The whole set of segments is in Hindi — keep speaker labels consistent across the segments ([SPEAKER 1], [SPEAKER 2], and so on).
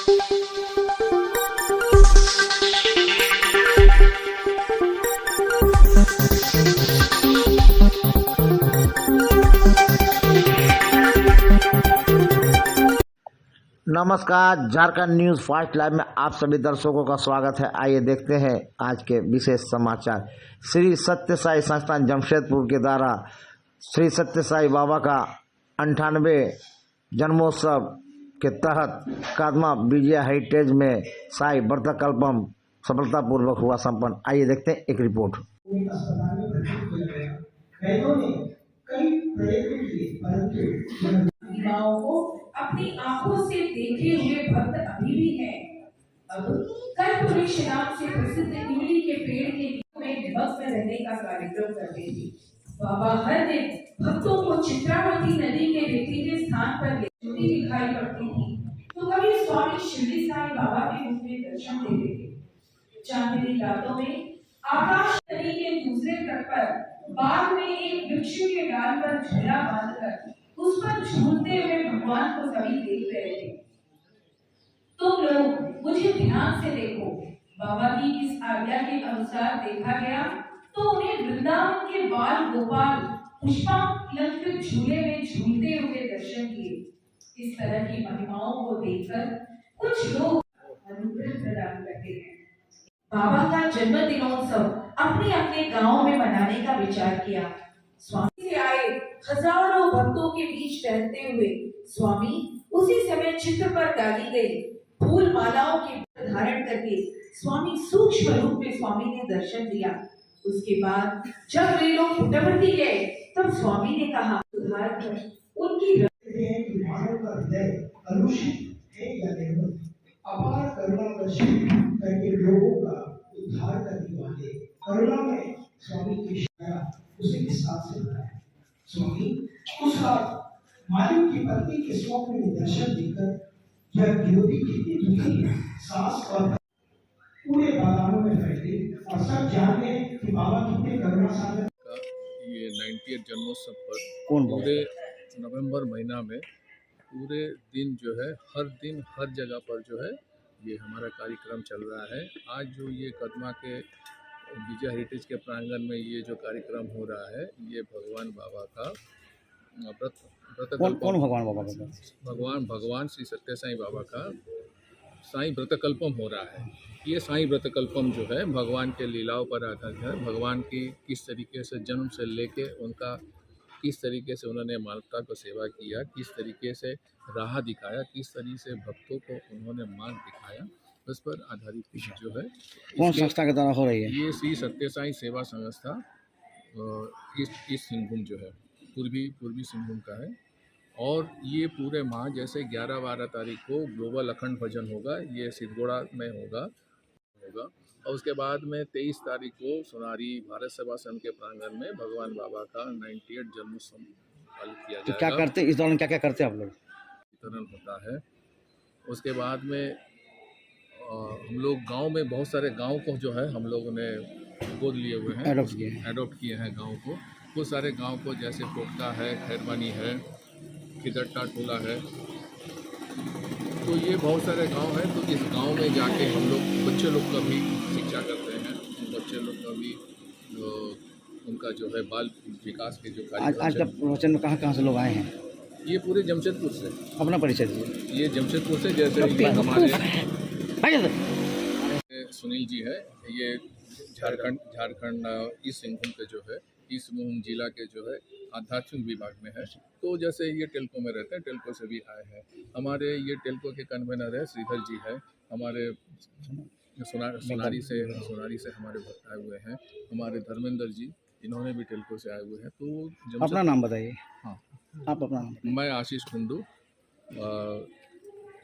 [SPEAKER 1] नमस्कार, झारखंड न्यूज़ फास्ट लाइव में आप सभी दर्शकों का स्वागत है। आइए देखते हैं आज के विशेष समाचार। श्री सत्य साई संस्थान जमशेदपुर के द्वारा श्री सत्य साई बाबा का 98वें जन्मोत्सव के तहत कादमा विजय हेरिटेज में साई व्रतकल्पम सफलतापूर्वक हुआ संपन्न। आइए देखते हैं एक रिपोर्ट।
[SPEAKER 2] युवाओं को अपनी आंखों से देखे हुए भक्त अभी भी हैं। अब कर्पूरेश नाम से प्रसिद्ध इमली के पेड़ के बीच में विभक्त रहने का कार्यक्रम करते थे। बाबा हर दिन भक्तों को चित्रावती नदी के रेतीले स्थान पर लेटी दिखाई पड़ती थी, तो कभी स्वामी शिरडी साई बाबा के रूप में दर्शन देते थे। चांदनी रातों में आकाश नदी के दूसरे तट पर बाग में एक वृक्ष के डाल पर झूला बांधकर उस पर झूलते हुए भगवान को सभी देख रहे थे। तुम लोग मुझे ध्यान से देखो। बाबा की इस आज्ञा के अनुसार देखा गया तो उन्हें वृंदावन के बाल गोपाल पुष्पालंकृत झूले में झूलते हुए दर्शन किए। इस तरह की महिमाओं को देखकर कुछ लोग अनुग्रह प्रदान करते हैं। बाबा का जन्म दिनोत्सव अपने अपने गांव में मनाने का विचार किया। स्वामी से आए हजारों भक्तों के बीच टहलते हुए स्वामी उसी समय चित्र पर डाली गई फूल मालाओं के धारण करके स्वामी सूक्ष्म रूप में स्वामी ने दर्शन दिया। उसके बाद जब वे लोग पुटवर्ती गए तब स्वामी ने कहा, सुधार कर उनकी
[SPEAKER 3] मानव का हृदय कलुषित है या निर्मल, अपार करुणा दर्शन करके लोगों का उद्धार करने वाले करुणा में स्वामी की छाया उसे विस्तार से बताया। स्वामी उस रात मालिक की पत्नी के स्वप्न में दर्शन देकर यह विरोधी कितनी दुखी सास और पूरे बागानों में फैले और सब जानते कि बाबा कितने करुणा सागर।
[SPEAKER 4] ये 98 जन्मोत्सव पर पूरे नवंबर महीना में पूरे दिन जो है हर दिन हर जगह पर जो है ये हमारा कार्यक्रम चल रहा है। आज जो ये कदमा के विजय हेरिटेज के प्रांगण में ये जो कार्यक्रम हो रहा है ये भगवान बाबा का
[SPEAKER 1] कौन भगवान बाबा का?
[SPEAKER 4] भगवान श्री सत्य साई बाबा का साई व्रतकल्पम हो रहा है। ये साई व्रतकल्पम जो है भगवान के लीलाओं पर आधारित है। भगवान की किस तरीके से जन्म से लेके उनका किस तरीके से उन्होंने मानवता को सेवा किया, किस तरीके से राह दिखाया, किस तरीके से भक्तों को उन्होंने मार्ग दिखाया, उस पर आधारित जो है।
[SPEAKER 1] कौन संस्था के द्वारा हो रही है?
[SPEAKER 4] ये श्री सत्य साई सेवा संस्था ईस्ट सिंहभूम जो है पूर्वी सिंहभूम का है। और ये पूरे माह जैसे 11-12 तारीख को ग्लोबल अखंड भजन होगा, ये सिद्धगोड़ा में होगा। और उसके बाद में 23 तारीख को सोनारी भारत सेवा संघ के प्रांगण में भगवान बाबा का 98 जन्मोत्सव पालित किया जाएगा।
[SPEAKER 1] क्या करते इस दौरान, क्या क्या करते हैं आप लोग?
[SPEAKER 4] वितरण होता है। उसके बाद में हम लोग गांव में बहुत सारे गांव को जो है हम लोगों ने गोद लिए हुए हैं, एडॉप्ट किए हैं गांव को। कुछ सारे गांव को जैसे पोटका है, खैरबानी है, खिदट्टा टोला है, तो ये बहुत सारे गांव हैं। तो इस गांव में जाके हम लोग बच्चे लोग का भी शिक्षा करते हैं। बच्चे लोग का भी उनका जो है बाल विकास के जो
[SPEAKER 1] आज का प्रवचन में कहाँ से लोग आए हैं?
[SPEAKER 4] ये पूरे जमशेदपुर से। अपना
[SPEAKER 1] परिचय दीजिए।
[SPEAKER 4] ये जमशेदपुर से, जैसे हमारे सुनील जी है, ये झारखंड ईस्ट सिंहभूम के जो है ईस्ट सिंहभूम जिला के जो है आध्यात्मिक विभाग में है। तो जैसे ये टेल्को में रहते हैं, टेल्को से भी आए हैं। हमारे ये टेल्को के कन्वेनर है श्रीधर जी है, हमारे सोनारी से हमारे भक्त आए हुए हैं। हमारे धर्मेंद्र जी, इन्होंने भी टेल्को से आए हुए हैं। तो
[SPEAKER 1] अपना नाम बताइए।
[SPEAKER 4] हाँ,
[SPEAKER 1] आप अपना नाम।
[SPEAKER 4] मैं आशीष कुंडू,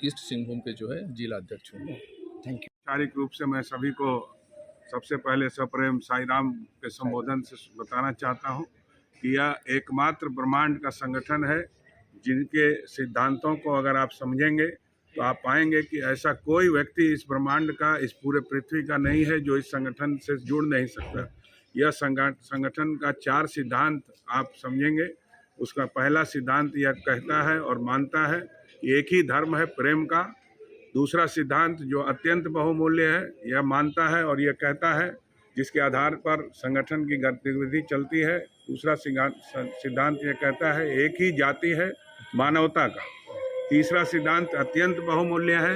[SPEAKER 4] ईस्ट सिंहभूम के जो है जिला अध्यक्ष हूँ।
[SPEAKER 1] Thank you.
[SPEAKER 5] औपचारिक रूप से मैं सभी को सबसे पहले सप्रेम साई राम के संबोधन से बताना चाहता हूं कि यह एकमात्र ब्रह्मांड का संगठन है जिनके सिद्धांतों को अगर आप समझेंगे तो आप पाएंगे कि ऐसा कोई व्यक्ति इस ब्रह्मांड का, इस पूरे पृथ्वी का नहीं है जो इस संगठन से जुड़ नहीं सकता। यह संगठन का 4 सिद्धांत आप समझेंगे। उसका पहला सिद्धांत यह कहता है और मानता है कि एक ही धर्म है प्रेम का, दूसरा सिद्धांत जो अत्यंत बहुमूल्य है, यह मानता है और यह कहता है, जिसके आधार पर संगठन की गतिविधि चलती है। दूसरा सिद्धांत यह कहता है एक ही जाति है मानवता का। तीसरा सिद्धांत अत्यंत बहुमूल्य है,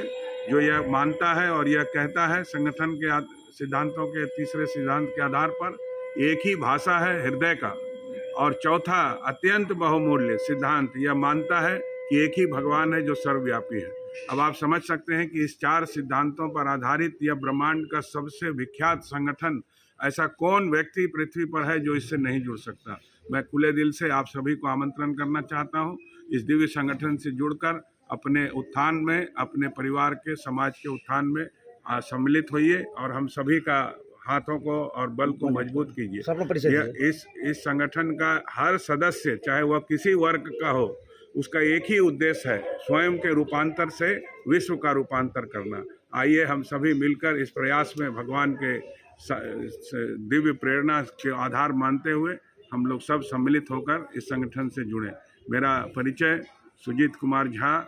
[SPEAKER 5] जो यह मानता है और यह कहता है संगठन के सिद्धांतों के तीसरे सिद्धांत के आधार पर एक ही भाषा है हृदय का। और चौथा अत्यंत बहुमूल्य सिद्धांत यह मानता है कि एक ही भगवान है जो सर्वव्यापी है। अब आप समझ सकते हैं कि इस 4 सिद्धांतों पर आधारित यह ब्रह्मांड का सबसे विख्यात संगठन, ऐसा कौन व्यक्ति पृथ्वी पर है जो इससे नहीं जुड़ सकता। मैं खुले दिल से आप सभी को आमंत्रण करना चाहता हूं, इस दिव्य संगठन से जुड़कर अपने उत्थान में, अपने परिवार के, समाज के उत्थान में सम्मिलित होइए और हम सभी का हाथों को और बल को मजबूत कीजिए। इस संगठन का हर सदस्य, चाहे वह किसी वर्ग का हो, उसका एक ही उद्देश्य है, स्वयं के रूपांतर से विश्व का रूपांतर करना। आइए हम सभी मिलकर इस प्रयास में भगवान के दिव्य प्रेरणा के आधार मानते हुए हम लोग सब सम्मिलित होकर इस संगठन से जुड़ें। मेरा परिचय सुजीत कुमार झा,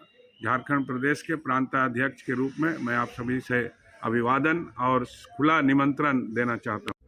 [SPEAKER 5] झारखंड प्रदेश के प्रांताध्यक्ष के रूप में मैं आप सभी से अभिवादन और खुला निमंत्रण देना चाहता हूँ।